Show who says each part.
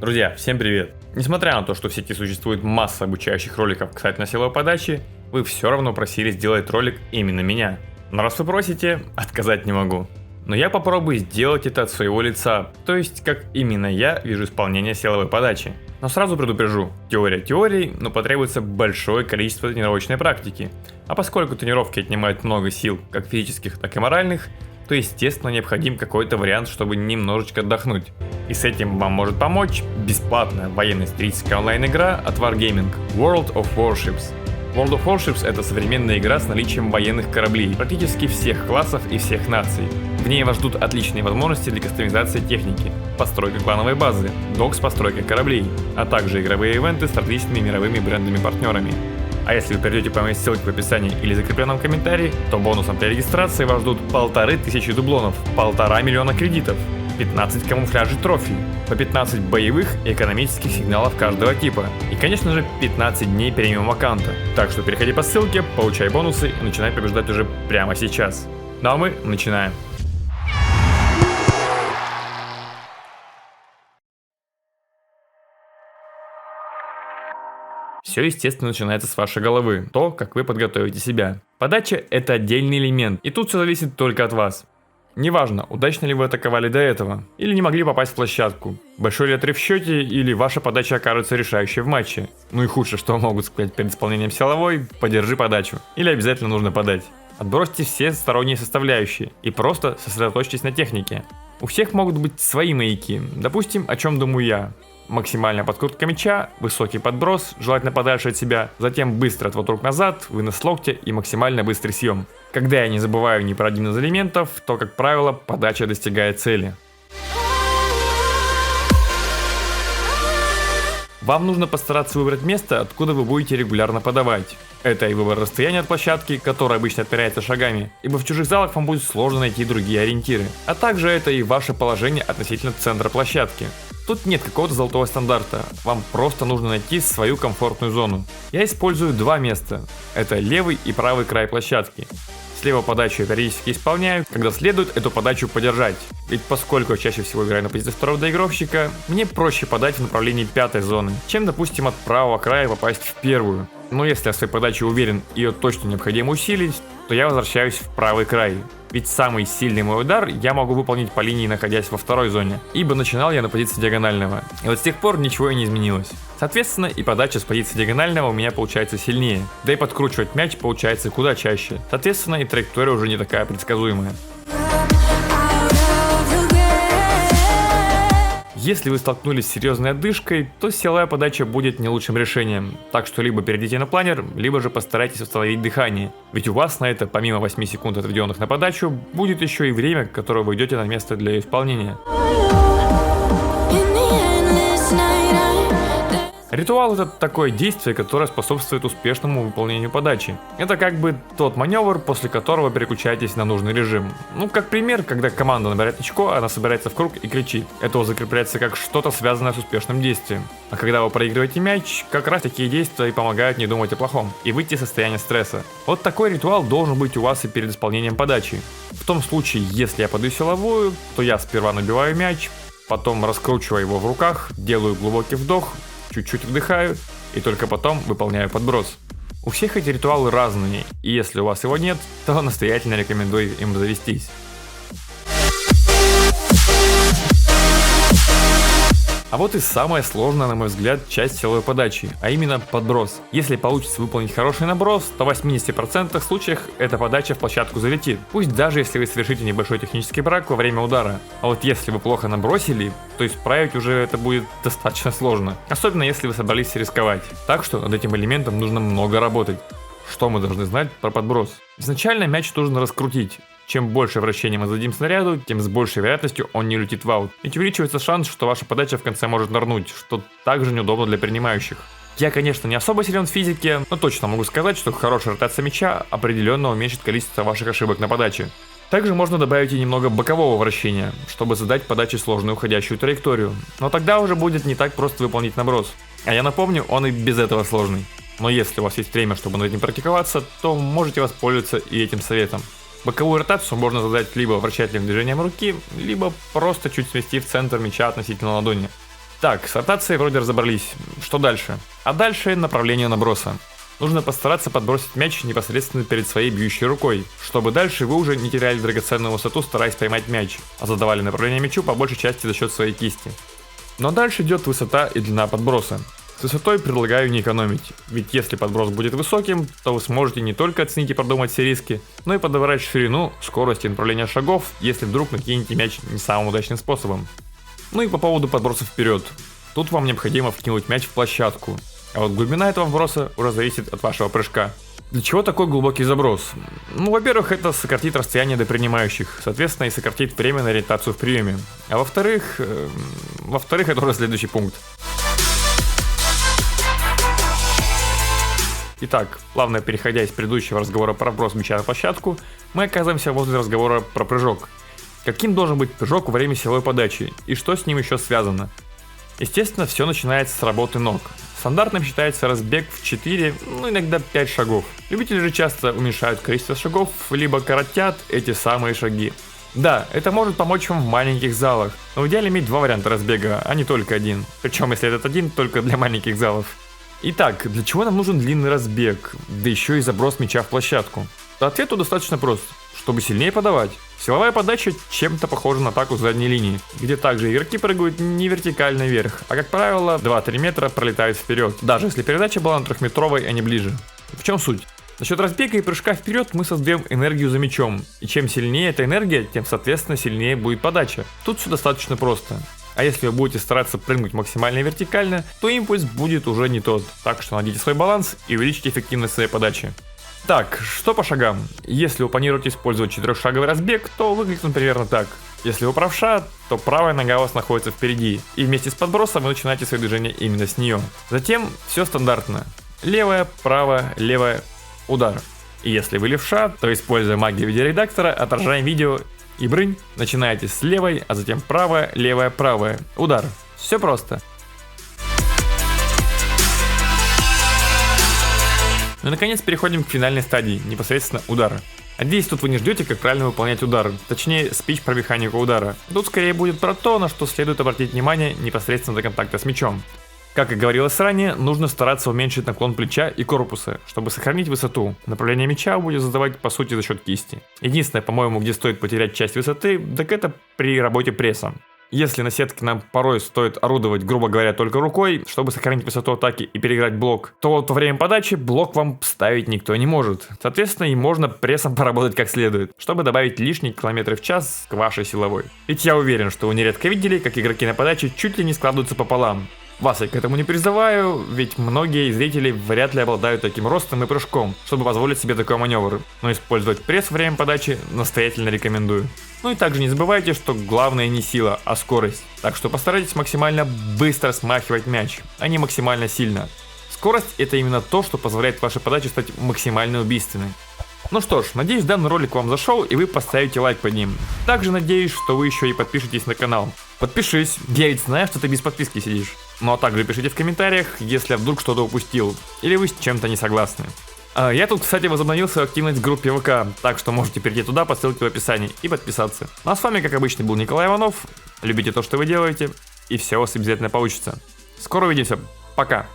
Speaker 1: Друзья, всем привет! Несмотря на то, что в сети существует масса обучающих роликов касательно силовой подачи, вы все равно просили сделать ролик именно меня. Но раз вы просите, отказать не могу. Но я попробую сделать это от своего лица, то есть как именно я вижу исполнение силовой подачи. Но сразу предупрежу, теория теорией, но потребуется большое количество тренировочной практики. А поскольку тренировки отнимают много сил, как физических, так и моральных, то естественно необходим какой-то вариант, чтобы немножечко отдохнуть. И с этим вам может помочь бесплатная военно-историческая онлайн-игра от Wargaming World of Warships. World of Warships — это современная игра с наличием военных кораблей практически всех классов и всех наций. В ней вас ждут отличные возможности для кастомизации техники, постройка клановой базы, док с постройкой кораблей, а также игровые ивенты с различными мировыми брендами-партнерами. А если вы перейдете по моей ссылке в описании или закрепленном комментарии, то бонусом при регистрации вас ждут 1500 дублонов, 1,5 миллиона кредитов, 15 камуфляжей трофей, по 15 боевых и экономических сигналов каждого типа и, конечно же, 15 дней премиум аккаунта. Так что переходи по ссылке, получай бонусы и начинай побеждать уже прямо сейчас. Ну а мы начинаем. Все, естественно, начинается с вашей головы, то, как вы подготовите себя. Подача – это отдельный элемент, и тут все зависит только от вас. Неважно, удачно ли вы атаковали до этого, или не могли попасть в площадку, большой ли отрыв в счете, или ваша подача окажется решающей в матче. Ну и худшее, что могут сказать перед исполнением силовой – подержи подачу, или обязательно нужно подать. Отбросьте все сторонние составляющие и просто сосредоточьтесь на технике. У всех могут быть свои маяки, допустим, о чем думаю я. Максимальная подкрутка мяча, высокий подброс, желательно подальше от себя, затем быстрый отвод рук назад, вынос локтя и максимально быстрый съем. Когда я не забываю ни про один из элементов, то, как правило, подача достигает цели. Вам нужно постараться выбрать место, откуда вы будете регулярно подавать. Это и выбор расстояния от площадки, которое обычно отмеряется шагами, ибо в чужих залах вам будет сложно найти другие ориентиры. А также это и ваше положение относительно центра площадки. Тут нет какого-то золотого стандарта, вам просто нужно найти свою комфортную зону. Я использую два места, это левый и правый край площадки. Слева подачу я периодически исполняю, когда следует эту подачу подержать. Ведь поскольку я чаще всего играю на позиции второго доигровщика, мне проще подать в направлении пятой зоны, чем, допустим, от правого края попасть в первую. Но если я в своей подаче уверен и ее точно необходимо усилить, то я возвращаюсь в правый край. Ведь самый сильный мой удар я могу выполнить по линии, находясь во второй зоне, ибо начинал я на позиции диагонального. И вот с тех пор ничего и не изменилось. Соответственно, и подача с позиции диагонального у меня получается сильнее, да и подкручивать мяч получается куда чаще. Соответственно, и траектория уже не такая предсказуемая. Если вы столкнулись с серьезной отдышкой, то силовая подача будет не лучшим решением, так что либо перейдите на планер, либо же постарайтесь восстановить дыхание, ведь у вас на это, помимо 8 секунд отведенных на подачу, будет еще и время, которое вы идете на место для исполнения. Ритуал — это такое действие, которое способствует успешному выполнению подачи. Это как бы тот маневр, после которого переключаетесь на нужный режим. Ну, как пример, когда команда набирает очко, она собирается в круг и кричит. Это закрепляется как что-то связанное с успешным действием. А когда вы проигрываете мяч, как раз такие действия и помогают не думать о плохом и выйти из состояния стресса. Вот такой ритуал должен быть у вас и перед исполнением подачи. В том случае, если я подаю силовую, то я сперва набиваю мяч, потом раскручиваю его в руках, делаю глубокий вдох, чуть-чуть вдыхаю и только потом выполняю подброс. У всех эти ритуалы разные, и если у вас его нет, то настоятельно рекомендую им завестись. А вот и самая сложная, на мой взгляд, часть силовой подачи, а именно подброс. Если получится выполнить хороший наброс, то в 80% случаях эта подача в площадку залетит. Пусть даже если вы совершите небольшой технический брак во время удара. А вот если вы плохо набросили, то исправить уже это будет достаточно сложно. Особенно если вы собрались рисковать. Так что над этим элементом нужно много работать. Что мы должны знать про подброс? Изначально мяч нужно раскрутить. Чем больше вращения мы зададим снаряду, тем с большей вероятностью он не улетит в аут. Ведь увеличивается шанс, что ваша подача в конце может нырнуть, что также неудобно для принимающих. Я, конечно, не особо силен в физике, но точно могу сказать, что хорошая ротация мяча определенно уменьшит количество ваших ошибок на подаче. Также можно добавить и немного бокового вращения, чтобы задать подаче сложную уходящую траекторию. Но тогда уже будет не так просто выполнить наброс. А я напомню, он и без этого сложный. Но если у вас есть время, чтобы над этим практиковаться, то можете воспользоваться и этим советом. Боковую ротацию можно задать либо вращательным движением руки, либо просто чуть сместив центр мяча относительно ладони. Так, с ротацией вроде разобрались. Что дальше? А дальше направление наброса. Нужно постараться подбросить мяч непосредственно перед своей бьющей рукой, чтобы дальше вы уже не теряли драгоценную высоту, стараясь поймать мяч, а задавали направление мячу по большей части за счет своей кисти. Но дальше идет высота и длина подброса. С высотой предлагаю не экономить, ведь если подброс будет высоким, то вы сможете не только оценить и продумать все риски, но и подобрать ширину, скорость и направление шагов, если вдруг накинете мяч не самым удачным способом. Ну и по поводу подброса вперед. Тут вам необходимо вкинуть мяч в площадку, а вот глубина этого вброса уже зависит от вашего прыжка. Для чего такой глубокий заброс? Ну, во-первых, это сократит расстояние до принимающих, соответственно, и сократит время на ориентацию в приеме. А во-вторых, это уже следующий пункт. Итак, плавно переходя из предыдущего разговора про вброс мяча на площадку, мы оказываемся возле разговора про прыжок. Каким должен быть прыжок во время силовой подачи и что с ним еще связано? Естественно, все начинается с работы ног. Стандартным считается разбег в 4, иногда 5 шагов. Любители же часто уменьшают количество шагов, либо коротят эти самые шаги. Да, это может помочь вам в маленьких залах, но в идеале иметь два варианта разбега, а не только один. Причем, если этот один, только для маленьких залов. Итак, для чего нам нужен длинный разбег, да еще и заброс мяча в площадку? Ответ тут достаточно прост. Чтобы сильнее подавать. Силовая подача чем-то похожа на атаку с задней линии, где также игроки прыгают не вертикально вверх, а как правило 2-3 метра пролетают вперед, даже если передача была на 3-метровой, а не ближе. В чем суть? За счет разбега и прыжка вперед мы создаем энергию за мячом, и чем сильнее эта энергия, тем соответственно сильнее будет подача. Тут все достаточно просто. А если вы будете стараться прыгнуть максимально вертикально, то импульс будет уже не тот, так что найдите свой баланс и увеличьте эффективность своей подачи. Так, что по шагам? Если вы планируете использовать 4-шаговый разбег, то выглядит он примерно так. Если вы правша, то правая нога у вас находится впереди, и вместе с подбросом вы начинаете свое движение именно с нее. Затем все стандартно. Левая, правая, левая, удар. И если вы левша, то используя магию видеоредактора, отражаем видео и брынь, начинаете с левой, а затем правая, левая, правая, удар. Все просто. Ну и наконец переходим к финальной стадии, непосредственно удара. Надеюсь, тут вы не ждете, как правильно выполнять удар, точнее спич про механику удара. Тут скорее будет про то, на что следует обратить внимание непосредственно до контакта с мячом. Как и говорилось ранее, нужно стараться уменьшить наклон плеча и корпуса, чтобы сохранить высоту. Направление мяча будет задавать по сути за счет кисти. Единственное, по-моему, где стоит потерять часть высоты, так это при работе прессом. Если на сетке нам порой стоит орудовать, грубо говоря, только рукой, чтобы сохранить высоту атаки и переиграть блок, то вот во время подачи блок вам ставить никто не может. Соответственно, и можно прессом поработать как следует, чтобы добавить лишние километры в час к вашей силовой. Ведь я уверен, что вы нередко видели, как игроки на подаче чуть ли не складываются пополам. Вас я к этому не призываю, ведь многие зрители вряд ли обладают таким ростом и прыжком, чтобы позволить себе такой маневр, но использовать пресс во время подачи настоятельно рекомендую. Ну и также не забывайте, что главное не сила, а скорость, так что постарайтесь максимально быстро смахивать мяч, а не максимально сильно. Скорость — это именно то, что позволяет вашей подаче стать максимально убийственной. Ну что ж, надеюсь, данный ролик вам зашел и вы поставите лайк под ним. Также надеюсь, что вы еще и подпишитесь на канал. Подпишись, я ведь знаю, что ты без подписки сидишь. Ну а также пишите в комментариях, если я вдруг что-то упустил, или вы с чем-то не согласны. Я тут, кстати, возобновил свою активность в группе ВК, так что можете перейти туда по ссылке в описании и подписаться. Ну а с вами, как обычно, был Николай Иванов. Любите то, что вы делаете, и все у вас обязательно получится. Скоро увидимся, пока!